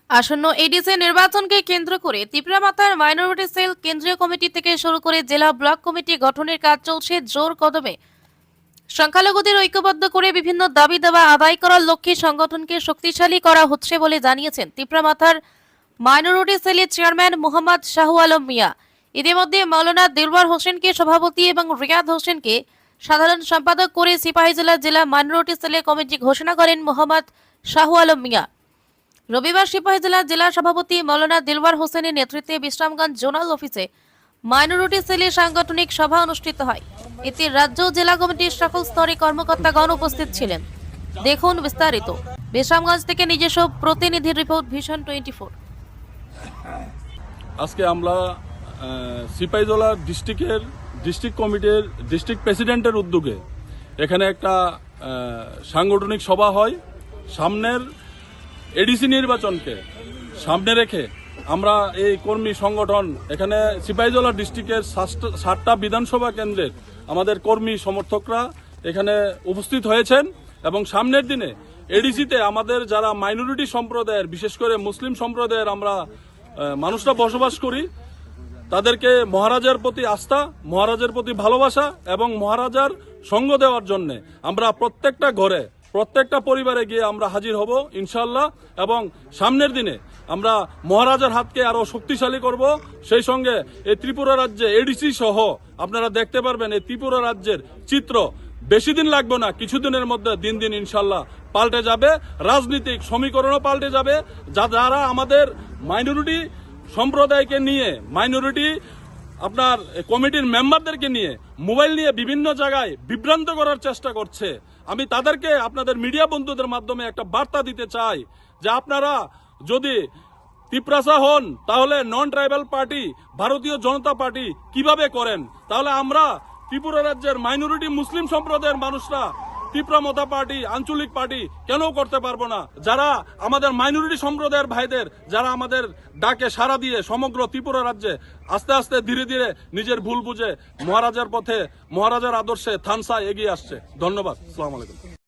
আসন্ন এডিসি নির্বাচনকে কেন্দ্র করে তিপ্রামাতার মাইনরিটি সেল কেন্দ্রীয় কমিটি থেকে শুরু করে জেলা ব্লক কমিটি গঠনের কাজ চলছে জোর কদমে। সংখ্যালঘুদের ঐক্যবদ্ধ করে বিভিন্ন দাবি দাবা আদায় করার লক্ষ্যে সংগঠনকে শক্তিশালী করা হচ্ছে বলে জানিয়েছেন তিপ্রামাতার মাইনরিটি সেলের চেয়ারম্যান মোহাম্মদ শাহু আলম মিয়া। ইতিমধ্যে মাওলানা দিলওয়ার হোসেনকে সভাপতি এবং রিয়াদ হোসেনকে সাধারণ সম্পাদক করে সিপাহীজলা জেলা মাইনরিটি সেলের কমিটি ঘোষণা করেন মোহাম্মদ শাহু আলম মিয়া। রবিবার সিপাহীজলা জেলা সভাপতি মাওলানা দিলওয়ার হোসেনের নেতৃত্বে বিশ্রামগঞ্জ জোনাল অফিসে মাইনরিটি সেলের সাংগঠনিক সভা অনুষ্ঠিত হয়। এতে রাজ্য জেলা কমিটির সকল স্তরে কর্মকর্তাগণ উপস্থিত ছিলেন। দেখুন বিস্তারিত। বিশ্রামগঞ্জ থেকে নিজস্ব প্রতিনিধির রিপোর্ট, ভিশন 24। আজকে আমরা সিপাহীজলা ডিস্ট্রিক্ট কমিটির ডিস্ট্রিক্ট প্রেসিডেন্টের উদ্যোগে এখানে একটা সাংগঠনিক সভা হয়। সামনের এডিসি নির্বাচনকে সামনে রেখে আমরা এই কর্মী সংগঠন এখানে সিপাহীজলা ডিস্ট্রিক্টের 7টা বিধানসভা কেন্দ্রের আমাদের কর্মী সমর্থকরা এখানে উপস্থিত হয়েছেন এবং সামনের দিনে এডিসিতে আমাদের যারা মাইনরিটি সম্প্রদায়ের, বিশেষ করে মুসলিম সম্প্রদায়ের আমরা মানুষরা বসবাস করি, তাদেরকে মহারাজার প্রতি আস্থা, মহারাজের প্রতি ভালোবাসা এবং মহারাজার সঙ্গ দেওয়ার জন্য আমরা প্রত্যেকটা ঘরে, প্রত্যেকটা পরিবারে গিয়ে আমরা হাজির হব ইনশাআল্লাহ। এবং সামনের দিনে আমরা মহারাজার হাতকে আরো শক্তিশালী করব। সেই সঙ্গে এই ত্রিপুরা রাজ্যে এডিসি সহ আপনারা দেখতে পারবেন এই ত্রিপুরা রাজ্যের চিত্র বেশি দিন লাগবে না, কিছুদিনের মধ্যে দিন দিন ইনশাআল্লাহ পাল্টে যাবে, রাজনৈতিক সমীকরণও পাল্টে যাবে। যারা আমাদের মাইনরিটি সম্প্রদায়কে নিয়ে, মাইনরিটি আপনার কমিটির মেম্বারদেরকে নিয়ে মোবাইল নিয়ে বিভিন্ন জায়গায় বিভ্রান্ত করার চেষ্টা করছে, আমি তাদেরকে আপনাদের মিডিয়া বন্ধুদের মাধ্যমে একটা বার্তা দিতে চাই যে আপনারা যদি তিপ্রাসা হন তাহলে নন ট্রাইবাল পার্টি ভারতীয় জনতা পার্টি কিভাবে করেন, তাহলে আমরা ত্রিপুরা রাজ্যের মাইনরিটি মুসলিম সম্প্রদায়ের মানুষরা তিপ্রামতা পার্টি, আঞ্চলিক পার্টি কেন করতে পারবো না? যারা আমাদের মাইনরিটি সম্প্রদায়ের ভাইদের, যারা আমাদের ডাকে সাড়া দিয়ে সমগ্র ত্রিপুরা রাজ্যে আস্তে আস্তে ধীরে ধীরে নিজের ভুল বুঝে মহারাজার পথে, মহারাজার আদর্শে থানসায় এগিয়ে আসছে। ধন্যবাদ। আসসালামু আলাইকুম।